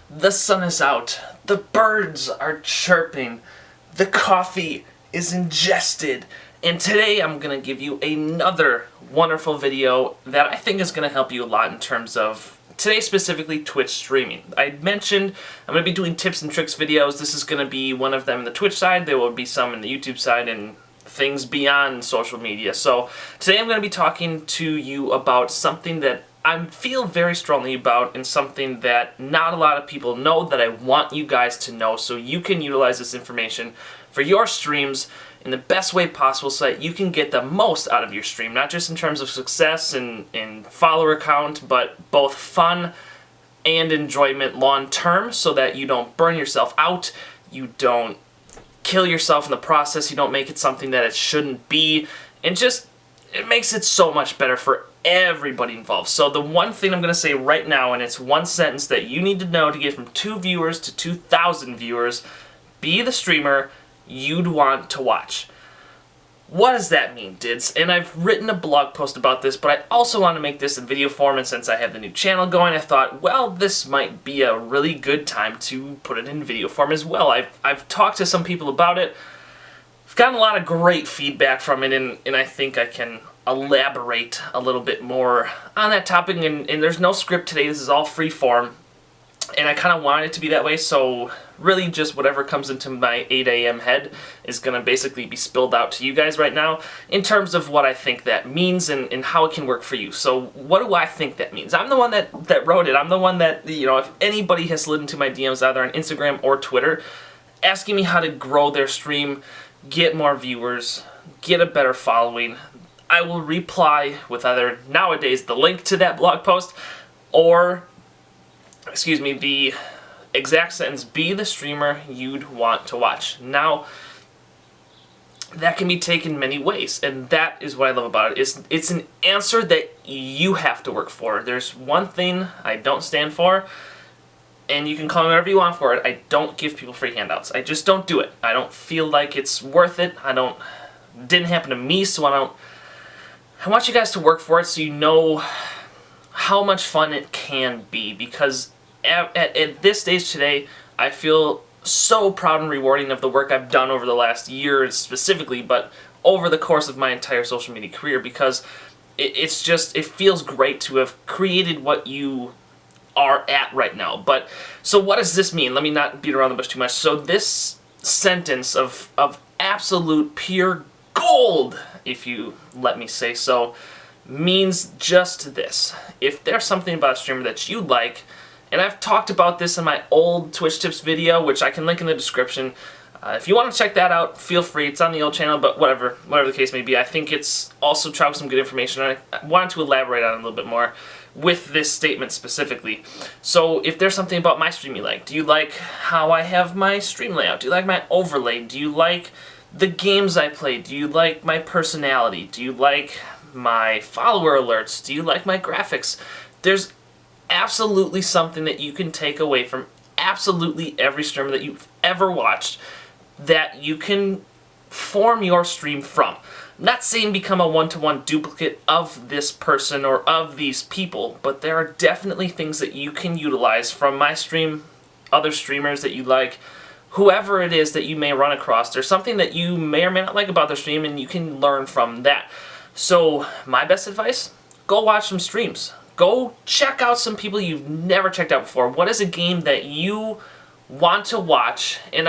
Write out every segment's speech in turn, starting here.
The sun is out, the birds are chirping, the coffee is ingested, and today I'm going to give you another wonderful video that I think is going to help you a lot in terms of, today specifically, Twitch streaming. I mentioned I'm going to be doing tips and tricks videos. This is going to be one of them in the Twitch side, there will be some in the YouTube side, and things beyond social media. So today I'm going to be talking to you about something that I feel very strongly about and something that not a lot of people know that I want you guys to know so you can utilize this information for your streams in the best way possible so that you can get the most out of your stream, not just in terms of success and follower count, but both fun and enjoyment long term so that you don't burn yourself out, you don't kill yourself in the process, you don't make it something that it shouldn't be, and just it makes it so much better for everybody involved. So the one thing I'm going to say right now, and it's one sentence that you need to know to get from 2 viewers to 2,000 viewers, be the streamer you'd want to watch. What does that mean, Dids? And I've written a blog post about this, but I also want to make this in video form, and since I have the new channel going, I thought, well, this might be a really good time to put it in video form as well. I've talked to some people about it. I've gotten a lot of great feedback from it, and I think I can elaborate a little bit more on that topic, and there's no script today. This is all free form, and I kind of wanted it to be that way, so really just whatever comes into my 8 a.m. head is going to basically be spilled out to you guys right now in terms of what I think that means and how it can work for you. So what do I think that means? I'm the one that wrote it. I'm the one that, you know, if anybody has slid into my DMs either on Instagram or Twitter asking me how to grow their stream, get more viewers, get a better following, I will reply with either nowadays the link to that blog post or, excuse me, the exact sentence, be the streamer you'd want to watch. Now, that can be taken many ways, and that is what I love about it. It's an answer that you have to work for. There's one thing I don't stand for, and you can call me whatever you want for it. I don't give people free handouts. I just don't do it. I don't feel like it's worth it. Didn't happen to me, so I want you guys to work for it so you know how much fun it can be, because at this stage today, I feel so proud and rewarding of the work I've done over the last year specifically, but over the course of my entire social media career, because it feels great to have created what you are at right now. But, so what does this mean? Let me not beat around the bush too much. So this sentence of absolute pure gold, if you let me say so, means just this. If there's something about a streamer that you like, and I've talked about this in my old Twitch tips video, which I can link in the description. If you want to check that out, feel free. It's on the old channel, but whatever the case may be, I think it's also chock some good information. I wanted to elaborate on it a little bit more with this statement specifically. So if there's something about my stream you like, do you like how I have my stream layout? Do you like my overlay? Do you like the games I play? Do you like my personality? Do you like my follower alerts? Do you like my graphics? There's absolutely something that you can take away from absolutely every streamer that you've ever watched that you can form your stream from. I'm not saying become a one-to-one duplicate of this person or of these people, but there are definitely things that you can utilize from my stream, other streamers that you like, whoever it is that you may run across. There's something that you may or may not like about their stream, and you can learn from that. So my best advice, go watch some streams. Go check out some people you've never checked out before. What is a game that you want to watch? And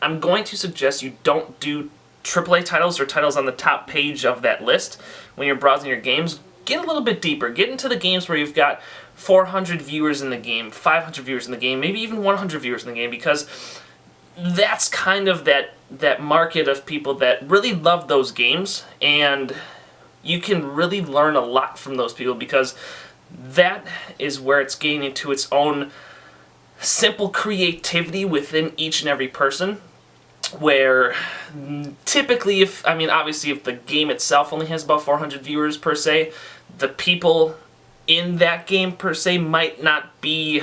I'm going to suggest you don't do AAA titles or titles on the top page of that list when you're browsing your games. Get a little bit deeper. Get into the games where you've got 400 viewers in the game, 500 viewers in the game, maybe even 100 viewers in the game, because that's kind of that market of people that really love those games, and you can really learn a lot from those people, because that is where it's getting into its own simple creativity within each and every person, where typically, obviously if the game itself only has about 400 viewers per se, the people in that game per se might not be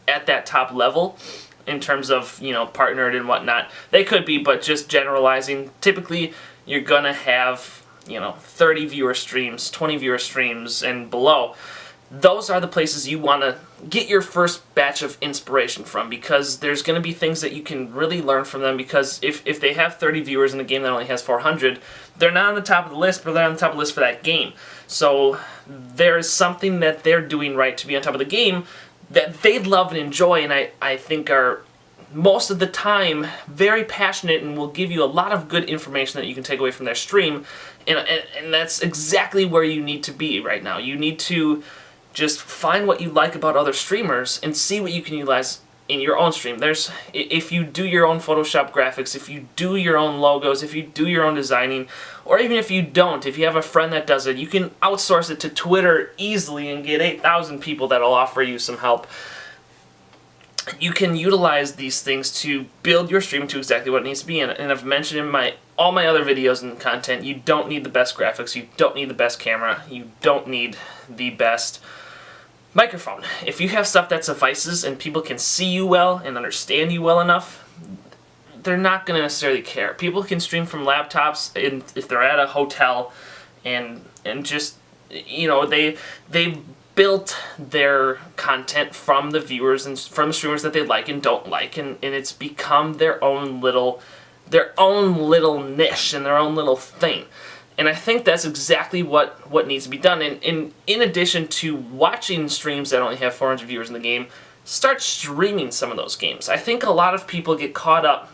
at that top level in terms of, you know, partnered and whatnot. They could be, but just generalizing, typically you're gonna have, you know, 30 viewer streams, 20 viewer streams and below. those are the places you want to get your first batch of inspiration from, because there's going to be things that you can really learn from them, because if they have 30 viewers in a game that only has 400, they're not on the top of the list, but they're on the top of the list for that game. So there's something that they're doing right to be on top of the game that they love and enjoy, and I think are most of the time very passionate and will give you a lot of good information that you can take away from their stream, and that's exactly where you need to be right now. You need to just find what you like about other streamers and see what you can utilize in your own stream. If you do your own Photoshop graphics, if you do your own logos, if you do your own designing, or even if you don't, if you have a friend that does it, you can outsource it to Twitter easily and get 8,000 people that'll offer you some help. You can utilize these things to build your stream to exactly what it needs to be. And I've mentioned in all my other videos and content, you don't need the best graphics, you don't need the best camera, you don't need the best microphone. If you have stuff that suffices and people can see you well and understand you well enough, they're not going to necessarily care. People can stream from laptops if they're at a hotel, and just, you know, they built their content from the viewers and from the streamers that they like and don't like, and it's become their own little niche and their own little thing. And I think that's exactly what needs to be done. And in addition to watching streams that only have 400 viewers in the game, start streaming some of those games. I think a lot of people get caught up.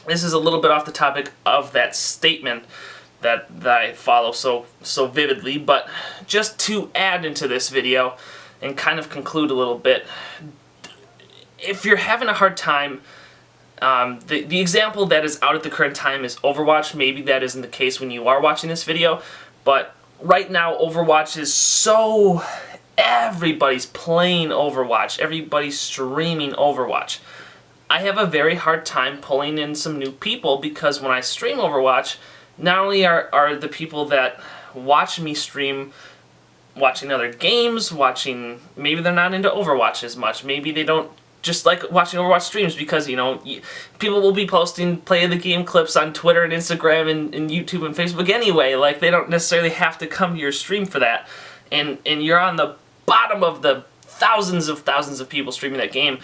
This is a little bit off the topic of that statement that I follow so vividly, but just to add into this video and kind of conclude a little bit, if you're having a hard time, the example that is out at the current time is Overwatch. Maybe that isn't the case when you are watching this video, but right now Overwatch is so... everybody's playing Overwatch. Everybody's streaming Overwatch. I have a very hard time pulling in some new people, because when I stream Overwatch, not only are the people that watch me stream watching other games, maybe they're not into Overwatch as much, maybe they don't just like watching Overwatch streams, because, you know, people will be posting play of the game clips on Twitter and Instagram and YouTube and Facebook anyway. Like, they don't necessarily have to come to your stream for that. And you're on the bottom of the thousands of people streaming that game.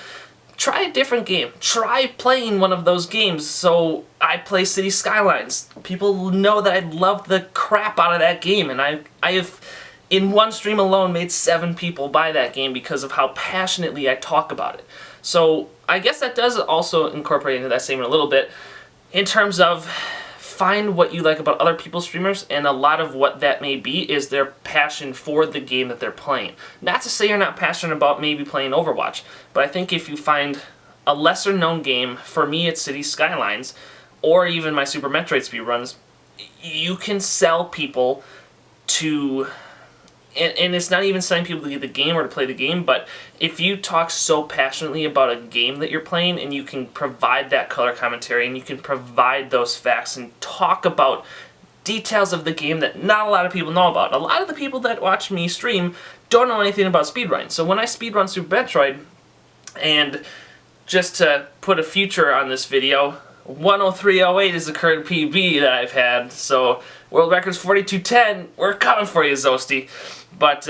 Try a different game. Try playing one of those games. So I play City Skylines. People know that I love the crap out of that game, and I have, in one stream alone, made 7 people buy that game because of how passionately I talk about it. So I guess that does also incorporate into that statement a little bit, in terms of find what you like about other people's streamers, and a lot of what that may be is their passion for the game that they're playing. Not to say you're not passionate about maybe playing Overwatch, but I think if you find a lesser known game, for me it's City Skylines, or even my Super Metroid speedruns, you can sell people to... And it's not even selling people to get the game or to play the game, but if you talk so passionately about a game that you're playing, and you can provide that color commentary, and you can provide those facts and talk about details of the game that not a lot of people know about. A lot of the people that watch me stream don't know anything about speedrunning. So when I speedrun Super Metroid, and just to put a future on this video, 103.08 is the current PB that I've had, so world record's 42.10, we're coming for you, Zosty. But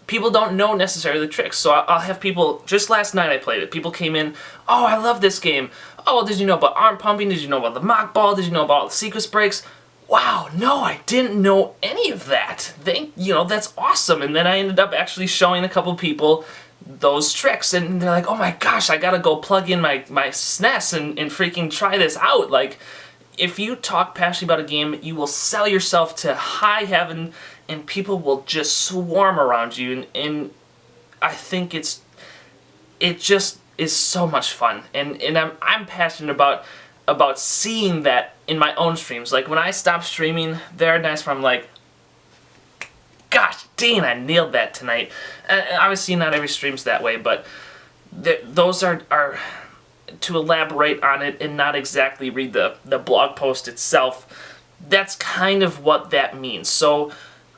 people don't know necessarily the tricks, so I'll have people, just last night I played it, people came in, oh, I love this game, oh, well, did you know about arm pumping, did you know about the mock ball, did you know about all the sequence breaks? Wow, no, I didn't know any of that. That's awesome. And then I ended up actually showing a couple people those tricks, and they're like, oh my gosh, I gotta go plug in my SNES and freaking try this out. Like, if you talk passionately about a game, you will sell yourself to high heaven, and people will just swarm around you, and I think it just is so much fun, and I'm passionate about seeing that in my own streams. Like, when I stop streaming, there are nights where I'm like, gosh dang, I nailed that tonight. Obviously not every stream's that way, but those are to elaborate on it and not exactly read the blog post itself. That's kind of what that means. So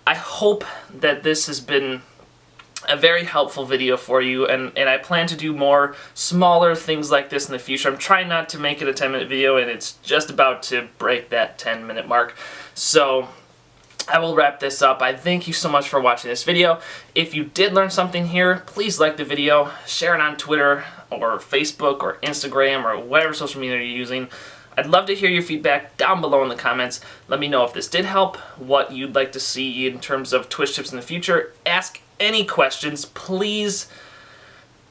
I hope that this has been a very helpful video for you, and I plan to do more smaller things like this in the future. I'm trying not to make it a 10-minute video, and it's just about to break that 10-minute mark. So I will wrap this up. I thank you so much for watching this video. If you did learn something here, please like the video, share it on Twitter or Facebook or Instagram or whatever social media you're using. I'd love to hear your feedback down below in the comments. Let me know if this did help, what you'd like to see in terms of Twitch tips in the future. Ask any questions, please.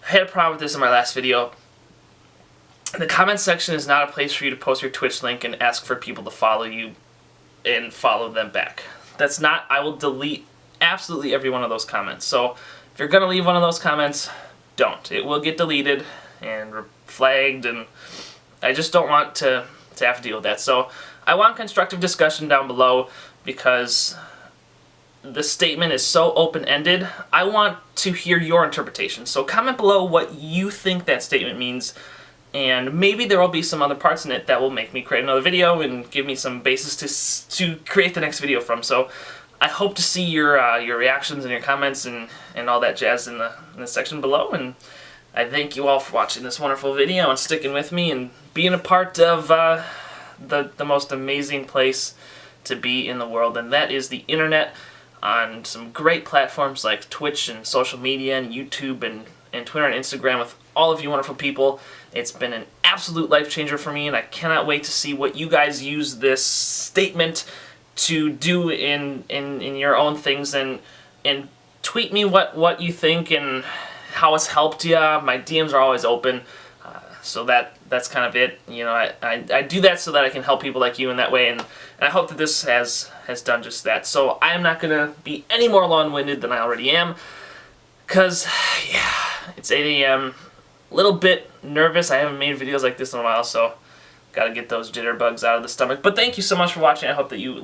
I had a problem with this in my last video. The comment section is not a place for you to post your Twitch link and ask for people to follow you and follow them back. That's not, I will delete absolutely every one of those comments. So if you're going to leave one of those comments, don't. It will get deleted and flagged, and I just don't want to have to deal with that. So I want constructive discussion down below because the statement is so open-ended. I want to hear your interpretation. So comment below what you think that statement means, and maybe there will be some other parts in it that will make me create another video and give me some basis to create the next video from. So I hope to see your reactions and your comments and all that jazz in the section below. And I thank you all for watching this wonderful video and sticking with me and being a part of the most amazing place to be in the world, and that is the internet, on some great platforms like Twitch and social media and YouTube and Twitter and Instagram with all of you wonderful people. It's been an absolute life changer for me, and I cannot wait to see what you guys use this statement to do in your own things, and tweet me what you think and how it's helped you. My DMs are always open, so that's kind of it. You know, I do that so that I can help people like you in that way, and I hope that this has done just that. So I am not going to be any more long-winded than I already am, because, yeah, it's 8 a.m., a little bit nervous. I haven't made videos like this in a while, so got to get those jitterbugs out of the stomach. But thank you so much for watching. I hope that you